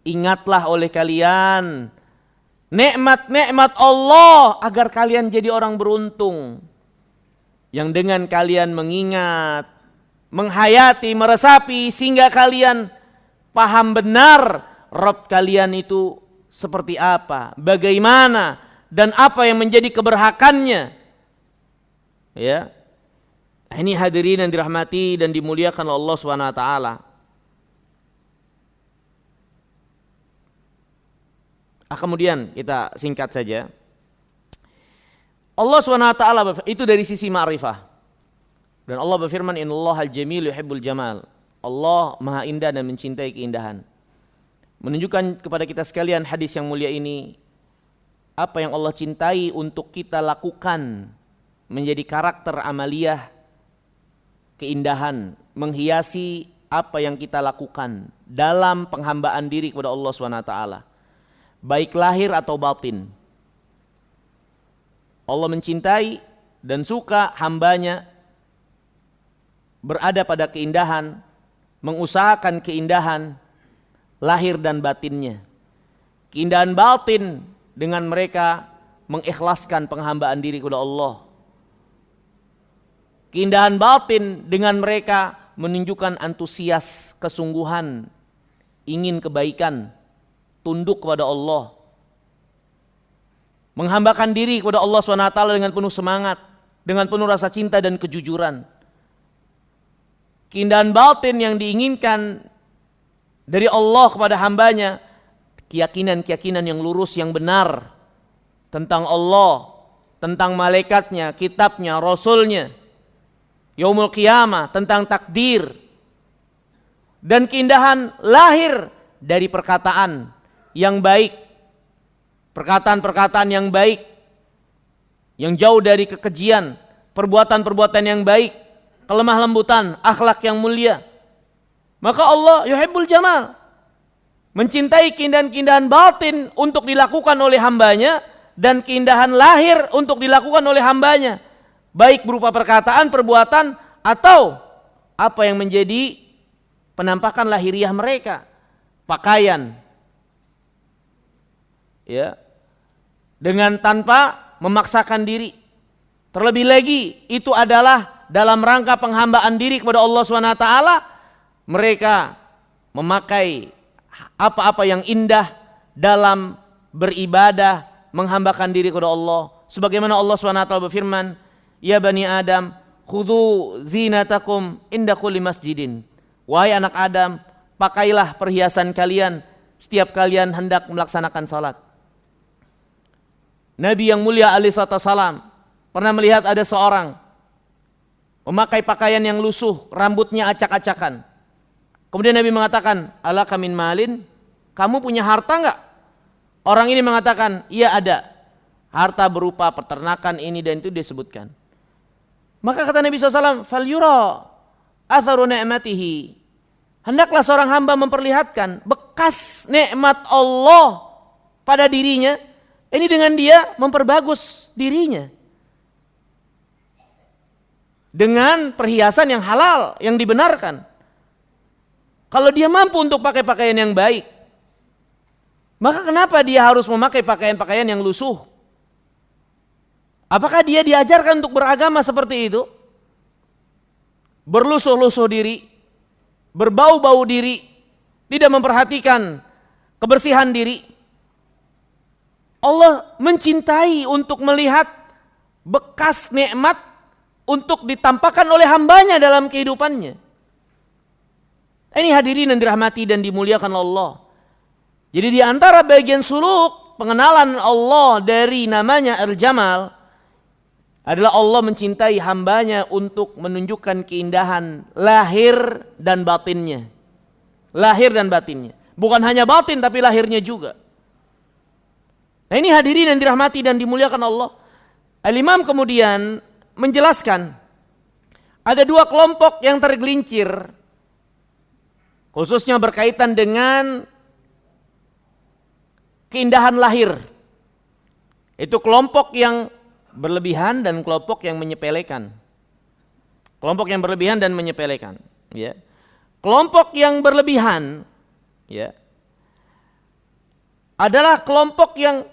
[SPEAKER 2] Ingatlah oleh kalian nikmat-nikmat Allah agar kalian jadi orang beruntung. Yang dengan kalian mengingat, menghayati, meresapi sehingga kalian paham benar Rabb kalian itu seperti apa, bagaimana dan apa yang menjadi keberhakannya. Ya. Ini hadirin yang dirahmati dan dimuliakan oleh Allah Subhanahu wa taala. Kemudian kita singkat saja. Allah SWT itu dari sisi ma'rifah. Dan Allah berfirman, innallahal jamil yuhibbul jamal. Allah maha indah dan mencintai keindahan. Menunjukkan kepada kita sekalian hadis yang mulia ini, apa yang Allah cintai untuk kita lakukan menjadi karakter amaliyah keindahan, menghiasi apa yang kita lakukan dalam penghambaan diri kepada Allah SWT, baik lahir atau batin. Allah mencintai dan suka hambanya berada pada keindahan, mengusahakan keindahan lahir dan batinnya. Keindahan batin dengan mereka mengikhlaskan penghambaan diri kepada Allah. Keindahan batin dengan mereka menunjukkan antusias, kesungguhan, ingin kebaikan, tunduk kepada Allah, menghambakan diri kepada Allah SWT dengan penuh semangat, dengan penuh rasa cinta dan kejujuran. Keindahan batin yang diinginkan dari Allah kepada hambanya, keyakinan-keyakinan yang lurus, yang benar tentang Allah, tentang malaikatnya, kitabnya, rasulnya, yaumul qiyamah, tentang takdir. Dan keindahan lahir dari perkataan yang baik, perkataan-perkataan yang baik, yang jauh dari kekejian, perbuatan-perbuatan yang baik, kelemah lembutan, akhlak yang mulia. Maka Allah yuhibbul jamal, mencintai keindahan-keindahan batin untuk dilakukan oleh hambanya, dan keindahan lahir untuk dilakukan oleh hambanya, baik berupa perkataan, perbuatan, atau apa yang menjadi penampakan lahiriah mereka, pakaian, ya, dengan tanpa memaksakan diri. Terlebih lagi itu adalah dalam rangka penghambaan diri kepada Allah SWT. Mereka memakai apa-apa yang indah dalam beribadah, menghambakan diri kepada Allah. Sebagaimana Allah SWT berfirman, "Ya bani Adam, khudhu zinatakum inda kulli masjidin." Wahai anak Adam, pakailah perhiasan kalian setiap kalian hendak melaksanakan salat. Nabi yang mulia alaihi salam pernah melihat ada seorang memakai pakaian yang lusuh, rambutnya acak-acakan. Kemudian Nabi mengatakan, "Alaka min malin?" Kamu punya harta enggak? Orang ini mengatakan, "Iya ada." Harta berupa peternakan ini dan itu disebutkan. Maka kata Nabi SAW, "Falyura atharu ni'matihi." Hendaklah seorang hamba memperlihatkan bekas nikmat Allah pada dirinya. Ini dengan dia memperbagus dirinya. Dengan perhiasan yang halal, yang dibenarkan. Kalau dia mampu untuk pakai pakaian yang baik, maka kenapa dia harus memakai pakaian-pakaian yang lusuh? Apakah dia diajarkan untuk beragama seperti itu? Berlusuh-lusuh diri, berbau-bau diri, tidak memperhatikan kebersihan diri. Allah mencintai untuk melihat bekas nikmat untuk ditampakkan oleh hambanya dalam kehidupannya. Ini hadirin yang dirahmati dan dimuliakan Allah. Jadi di antara bagian suluk pengenalan Allah dari namanya Al-Jamal adalah Allah mencintai hambanya untuk menunjukkan keindahan lahir dan batinnya. Lahir dan batinnya. Bukan hanya batin tapi lahirnya juga. Nah ini hadirin yang dirahmati dan dimuliakan Allah. Al-Imam kemudian menjelaskan ada dua kelompok yang tergelincir khususnya berkaitan dengan keindahan lahir. Itu kelompok yang berlebihan dan kelompok yang menyepelekan. Kelompok yang berlebihan dan menyepelekan, ya. Kelompok yang berlebihan, ya, adalah kelompok yang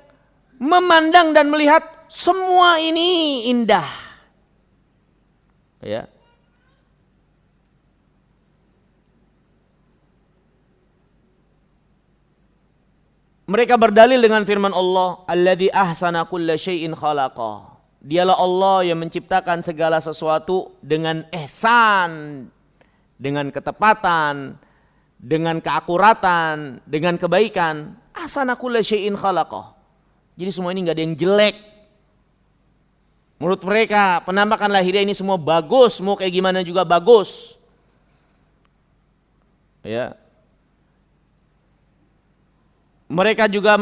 [SPEAKER 2] memandang dan melihat semua ini indah. Ya. Mereka berdalil dengan firman Allah, "Alladzi ahsana kulla syai'in khalaqa." Dialah Allah yang menciptakan segala sesuatu dengan ihsan, dengan ketepatan, dengan keakuratan, dengan kebaikan. Ahsana kulla syai'in khalaqa. Jadi semua ini enggak ada yang jelek. Menurut mereka, penampakan lahirnya ini semua bagus, mau kayak gimana juga bagus. Ya. Mereka juga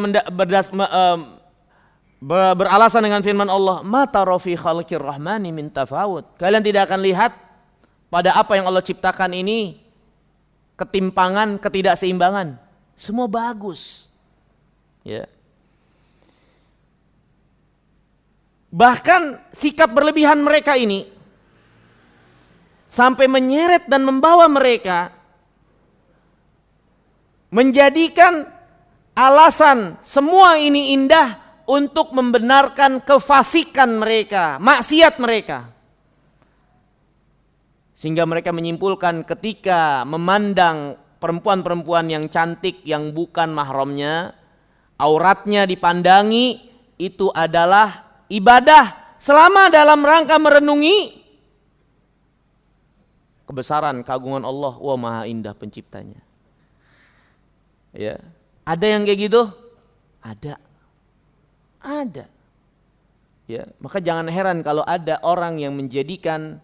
[SPEAKER 2] beralasan dengan firman Allah, "Ma tara fi khalqir rahmani min tafawut." Kalian tidak akan lihat pada apa yang Allah ciptakan ini ketimpangan, ketidakseimbangan. Semua bagus. Ya. Bahkan sikap berlebihan mereka ini sampai menyeret dan membawa mereka menjadikan alasan semua ini indah untuk membenarkan kefasikan mereka, maksiat mereka. Sehingga mereka menyimpulkan ketika memandang perempuan-perempuan yang cantik yang bukan mahramnya, auratnya dipandangi, itu adalah ibadah selama dalam rangka merenungi kebesaran keagungan Allah. Wah, maha indah penciptanya. Ya. Ada yang kayak gitu? Ada. Ya, maka jangan heran kalau ada orang yang menjadikan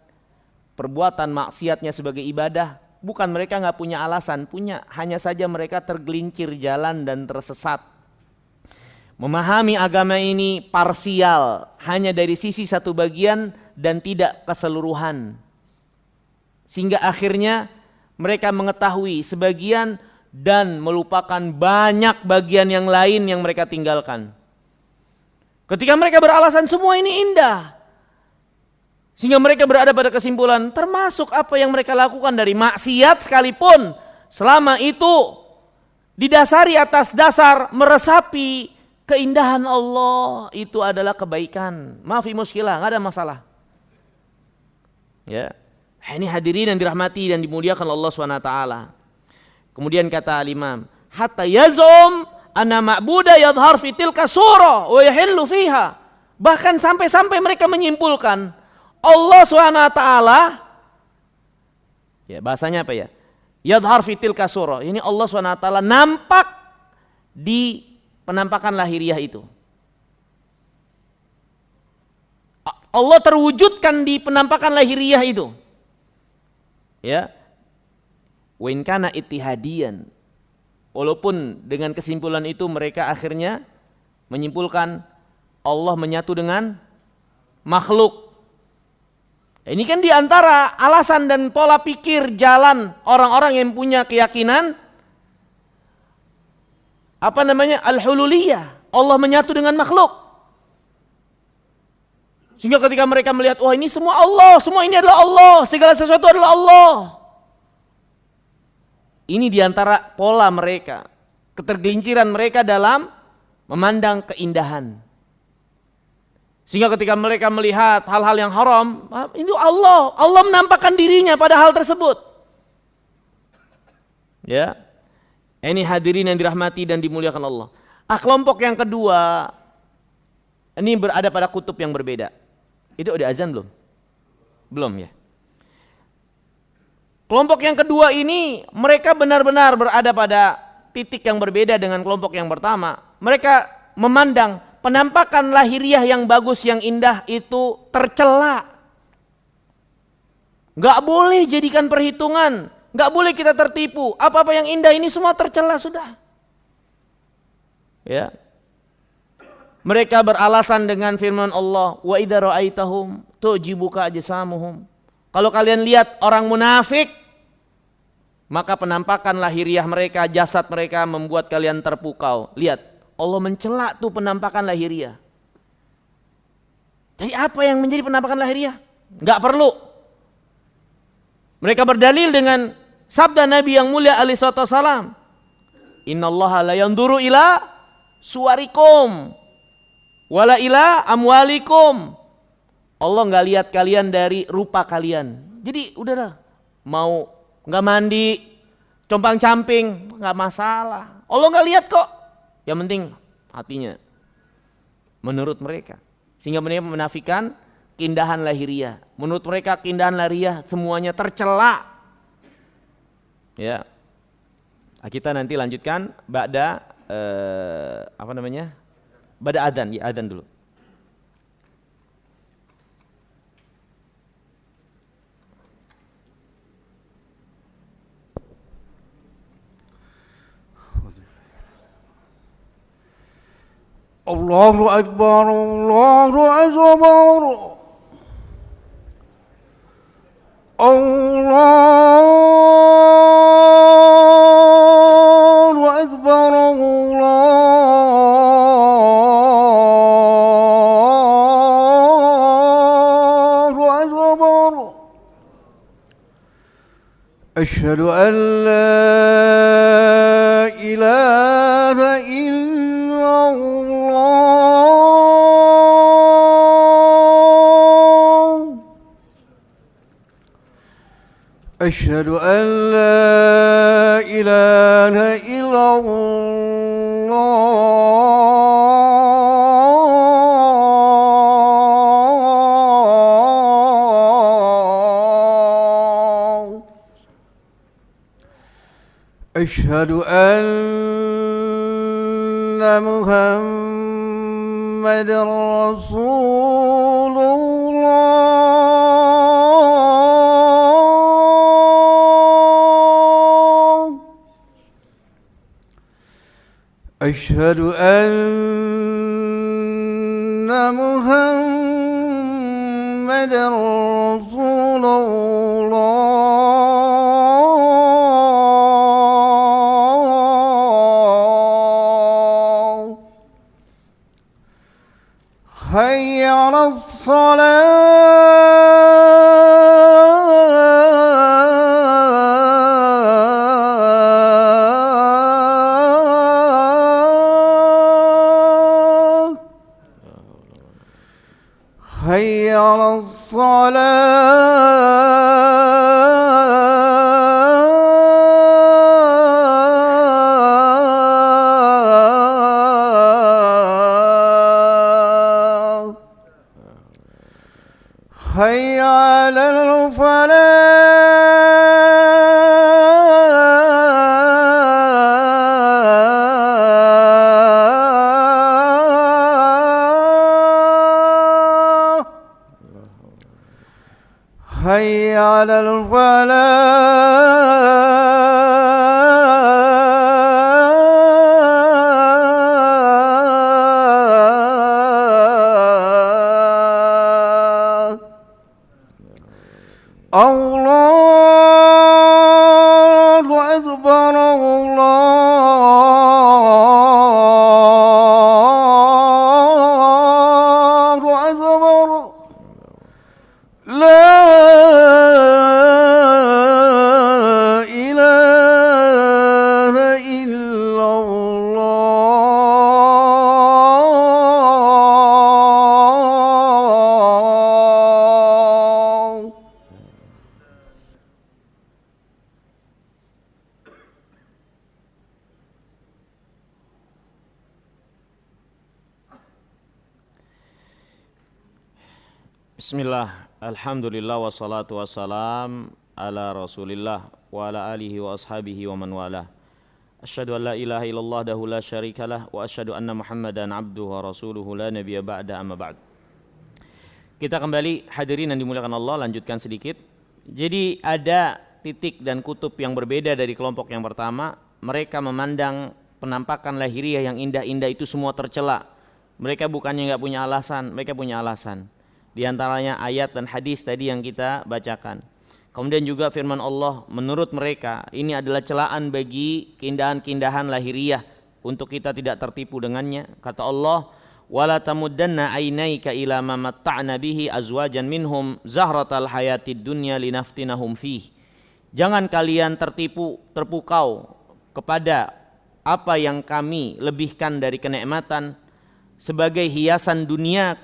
[SPEAKER 2] perbuatan maksiatnya sebagai ibadah. Bukan mereka nggak punya alasan, punya. Hanya saja mereka tergelincir jalan dan tersesat. Memahami agama ini parsial, hanya dari sisi satu bagian dan tidak keseluruhan. Sehingga akhirnya mereka mengetahui sebagian dan melupakan banyak bagian yang lain yang mereka tinggalkan. Ketika mereka beralasan semua ini indah, sehingga mereka berada pada kesimpulan termasuk apa yang mereka lakukan dari maksiat sekalipun, selama itu didasari atas dasar meresapi keindahan Allah, itu adalah kebaikan. Maafi muskilah, nggak ada masalah. Ya, ini hadirin yang dirahmati dan dimuliakan Allah SWT. Kemudian kata al-Imam, hatta yazum anna ma'buda yadhhar fi tilka surah wa yahillu fiha. Bahkan sampai mereka menyimpulkan Allah SWT, ya bahasanya apa ya? Yadhhar fi tilka surah. Ini Allah SWT nampak di penampakan lahiriah itu. Allah terwujudkan di penampakan lahiriah itu. Ya. Wa in kana ittihadiyan. Walaupun dengan kesimpulan itu mereka akhirnya menyimpulkan Allah menyatu dengan makhluk. Ini kan diantara alasan dan pola pikir jalan orang-orang yang punya keyakinan al-hululiyah. Allah menyatu dengan makhluk. Sehingga ketika mereka melihat, wah ini semua Allah, semua ini adalah Allah, segala sesuatu adalah Allah. Ini diantara pola mereka, ketergelinciran mereka dalam memandang keindahan. Sehingga ketika mereka melihat hal-hal yang haram, ini Allah menampakkan dirinya pada hal tersebut. Ya, ini hadirin yang dirahmati dan dimuliakan Allah. Kelompok yang kedua, ini berada pada kutub yang berbeda. Itu udah azan belum? Belum ya. Kelompok yang kedua ini mereka benar-benar berada pada titik yang berbeda dengan kelompok yang pertama. Mereka memandang penampakan lahiriah yang bagus, yang indah itu tercela. Gak boleh jadikan perhitungan, gak boleh kita tertipu. Apa-apa yang indah ini semua tercela sudah. Ya. Mereka beralasan dengan firman Allah, wa idza ra'aitahum tu'jibuka ajsamuhum. Kalau kalian lihat orang munafik, maka penampakan lahiriah mereka, jasad mereka membuat kalian terpukau. Lihat, Allah mencela tuh penampakan lahiriah. Jadi apa yang menjadi penampakan lahiriah? Enggak perlu. Mereka berdalil dengan sabda Nabi yang mulia alaihi wasallam. Innallaha la yanzuru ila suwarikum wala ila amwalikum. Allah enggak lihat kalian dari rupa kalian. Jadi udahlah, mau enggak mandi, compang-camping, enggak masalah. Allah enggak lihat kok. Yang penting hatinya menurut mereka. Sehingga mereka menafikan keindahan lahiriah. Menurut mereka keindahan lahiriah semuanya tercela. Ya. Kita nanti lanjutkan ba'da ba'da adzan, ya adzan dulu.
[SPEAKER 3] Allahu Akbar, Allahu Akbar, Allahu Akbar, Allahu Akbar. Asyhadu an la ilaha illallah. أشهد أن لا إله إلا الله. أشهد أن محمد رسول الله. أشهد أن محمد رسول الله. حي على حي على الصلاة. حي على الفلاح حي على الفلاح الله أكبر الله أكبر لا إله إلا الله.
[SPEAKER 2] Bismillah, alhamdulillah wassalatu wassalam ala rasulillah wa ala alihi wa ashabihi wa man wala. Asyhadu an la ilaha illallah dahu la syarikalah wa asyhadu anna muhammadan abduhu wa rasuluhu la nabiyya ba'da amma ba'd. Kita kembali hadirin yang dimuliakan Allah, lanjutkan sedikit. Jadi ada titik dan kutub yang berbeda dari kelompok yang pertama. Mereka memandang penampakan lahiriah yang indah-indah itu semua tercela. Mereka bukannya enggak punya alasan, mereka punya alasan. Di antaranya ayat dan hadis tadi yang kita bacakan. Kemudian juga firman Allah, menurut mereka ini adalah celaan bagi keindahan-keindahan lahiriah untuk kita tidak tertipu dengannya. Kata Allah, wala tamuddanna ainaika ila ma matta'na bihi azwajan minhum zahratal hayatid dunya linaftinahum fih. Jangan kalian terpukau kepada apa yang kami lebihkan dari kenikmatan sebagai hiasan dunia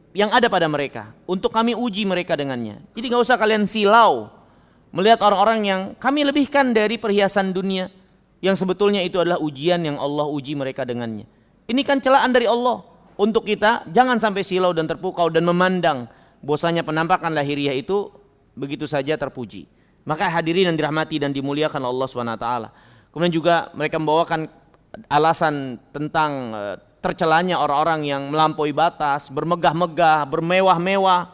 [SPEAKER 2] yang ada pada mereka, untuk kami uji mereka dengannya. Jadi gak usah kalian silau melihat orang-orang yang kami lebihkan dari perhiasan dunia, yang sebetulnya itu adalah ujian yang Allah uji mereka dengannya. Ini kan celaan dari Allah untuk kita. Jangan sampai silau dan terpukau dan memandang bahwasanya penampakan lahiriah itu begitu saja terpuji. Maka hadirin yang dirahmati dan dimuliakan Allah SWT. Kemudian juga mereka membawakan alasan tentang tercelanya orang-orang yang melampaui batas, bermegah-megah, bermewah-mewah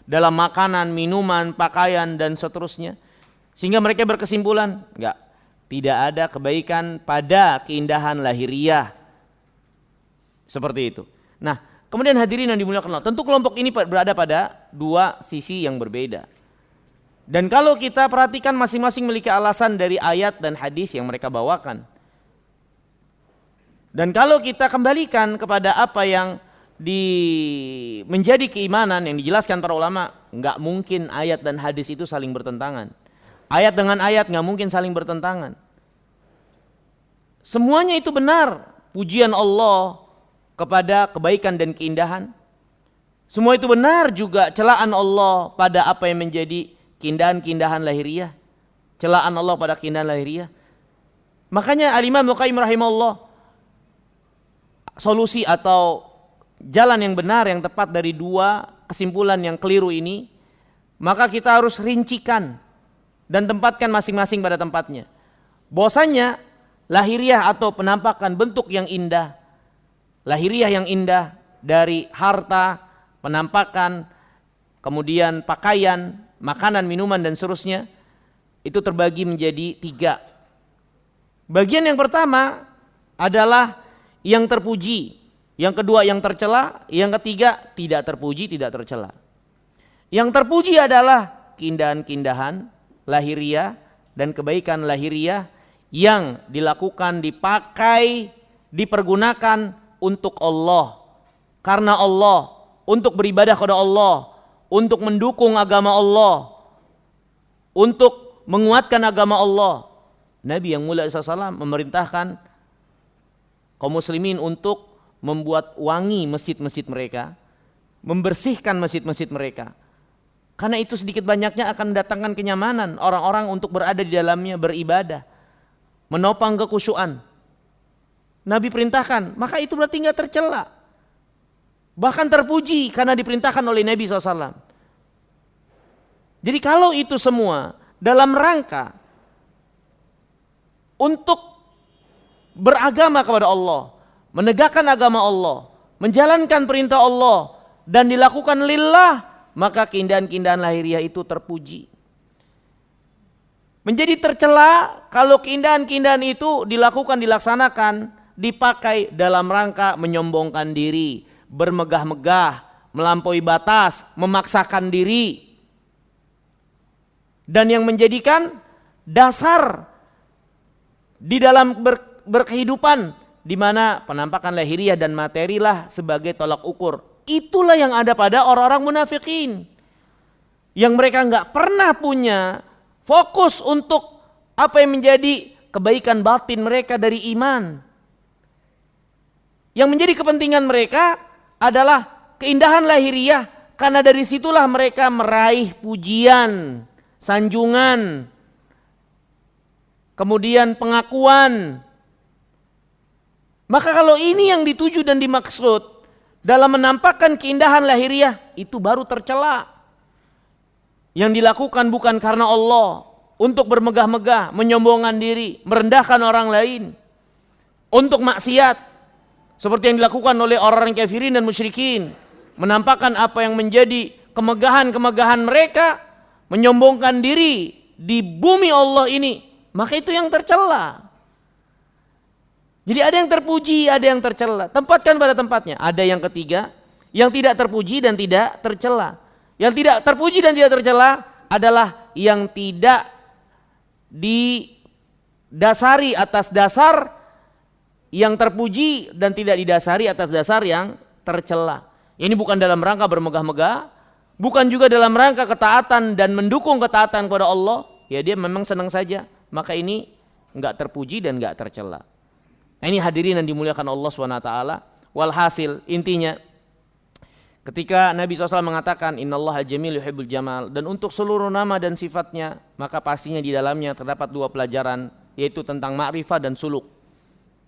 [SPEAKER 2] dalam makanan, minuman, pakaian dan seterusnya. Sehingga mereka berkesimpulan, tidak ada kebaikan pada keindahan lahiriah. Seperti itu. Nah, kemudian hadirin yang dimuliakan Allah, tentu kelompok ini berada pada dua sisi yang berbeda. Dan kalau kita perhatikan masing-masing memiliki alasan dari ayat dan hadis yang mereka bawakan. Dan kalau kita kembalikan kepada apa yang menjadi keimanan yang dijelaskan para ulama, nggak mungkin ayat dan hadis itu saling bertentangan. Ayat dengan ayat nggak mungkin saling bertentangan. Semuanya itu benar, pujian Allah kepada kebaikan dan keindahan. Semua itu benar juga celaan Allah pada apa yang menjadi keindahan-keindahan lahiriah. Celaan Allah pada keindahan lahiriah. Makanya Al-Imam Ibnu Qayyim rahimahullah, solusi atau jalan yang benar, yang tepat dari dua kesimpulan yang keliru ini, maka kita harus rincikan dan tempatkan masing-masing pada tempatnya. Bahwasanya lahiriah atau penampakan bentuk yang indah, lahiriah yang indah dari harta, penampakan, kemudian pakaian, makanan, minuman dan seterusnya, itu terbagi menjadi tiga. Bagian yang pertama adalah yang terpuji, yang kedua yang tercela, yang ketiga tidak terpuji, tidak tercela. Yang terpuji adalah keindahan-keindahan lahiriah dan kebaikan lahiriah yang dilakukan, dipakai, dipergunakan untuk Allah, karena Allah, untuk beribadah kepada Allah, untuk mendukung agama Allah, untuk menguatkan agama Allah. Nabi yang mulia SAW memerintahkan kaum muslimin untuk membuat wangi masjid-masjid mereka, membersihkan masjid-masjid mereka. Karena itu sedikit banyaknya akan mendatangkan kenyamanan orang-orang untuk berada di dalamnya, beribadah, menopang kekhusyuan. Nabi perintahkan, maka itu berarti enggak tercela. Bahkan terpuji karena diperintahkan oleh Nabi SAW. Jadi kalau itu semua dalam rangka untuk beragama kepada Allah, menegakkan agama Allah, menjalankan perintah Allah dan dilakukan lillah, maka keindahan-keindahan lahiriah itu terpuji. Menjadi tercela kalau keindahan-keindahan itu dilaksanakan, dipakai dalam rangka menyombongkan diri, bermegah-megah, melampaui batas, memaksakan diri. Dan yang menjadikan dasar di dalam berkehidupan, di mana penampakan lahiriah dan materilah sebagai tolak ukur. Itulah yang ada pada orang-orang munafikin, yang mereka nggak pernah punya fokus untuk apa yang menjadi kebaikan batin mereka dari iman. Yang menjadi kepentingan mereka adalah keindahan lahiriah, karena dari situlah mereka meraih pujian, sanjungan, kemudian pengakuan. Maka kalau ini yang dituju dan dimaksud dalam menampakkan keindahan lahiriah, itu baru tercela. Yang dilakukan bukan karena Allah, untuk bermegah-megah, menyombongkan diri, merendahkan orang lain, untuk maksiat, seperti yang dilakukan oleh orang kafirin dan musyrikin, menampakkan apa yang menjadi kemegahan-kemegahan mereka, menyombongkan diri di bumi Allah ini, maka itu yang tercela. Jadi ada yang terpuji, ada yang tercela. Tempatkan pada tempatnya. Ada yang ketiga, yang tidak terpuji dan tidak tercela. Yang tidak terpuji dan tidak tercela adalah yang tidak didasari atas dasar yang terpuji dan tidak didasari atas dasar yang tercela. Ini bukan dalam rangka bermegah-megah, bukan juga dalam rangka ketaatan dan mendukung ketaatan kepada Allah. Ya dia memang senang saja. Maka ini enggak terpuji dan enggak tercela. Nah, ini hadirin yang dimuliakan Allah SWT. Walhasil intinya, ketika Nabi SAW mengatakan innallaha jamil yuhibbul jamal, dan untuk seluruh nama dan sifatnya, maka pastinya di dalamnya terdapat dua pelajaran, yaitu tentang ma'rifah dan suluk.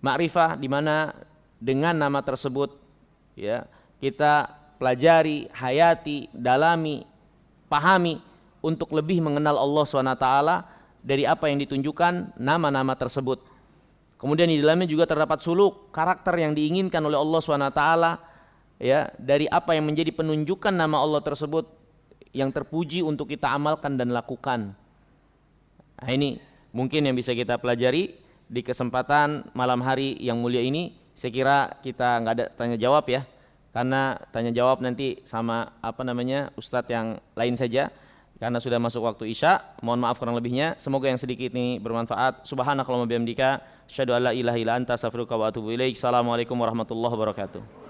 [SPEAKER 2] Ma'rifah di mana dengan nama tersebut ya kita pelajari, hayati, dalami, pahami untuk lebih mengenal Allah SWT dari apa yang ditunjukkan nama-nama tersebut. Kemudian di dalamnya juga terdapat suluk, karakter yang diinginkan oleh Allah SWT ya, dari apa yang menjadi penunjukan nama Allah tersebut yang terpuji untuk kita amalkan dan lakukan. Nah, ini mungkin yang bisa kita pelajari di kesempatan malam hari yang mulia ini. Saya kira kita nggak ada tanya jawab ya, karena tanya jawab nanti sama ustadz yang lain saja, karena sudah masuk waktu Isya. Mohon maaf kurang lebihnya, semoga yang sedikit ini bermanfaat. Subhanakallahumma bihamdika asyhadu an la ilaha illa anta astaghfiruka wa atubu ilaik. Assalamualaikum warahmatullahi wabarakatuh.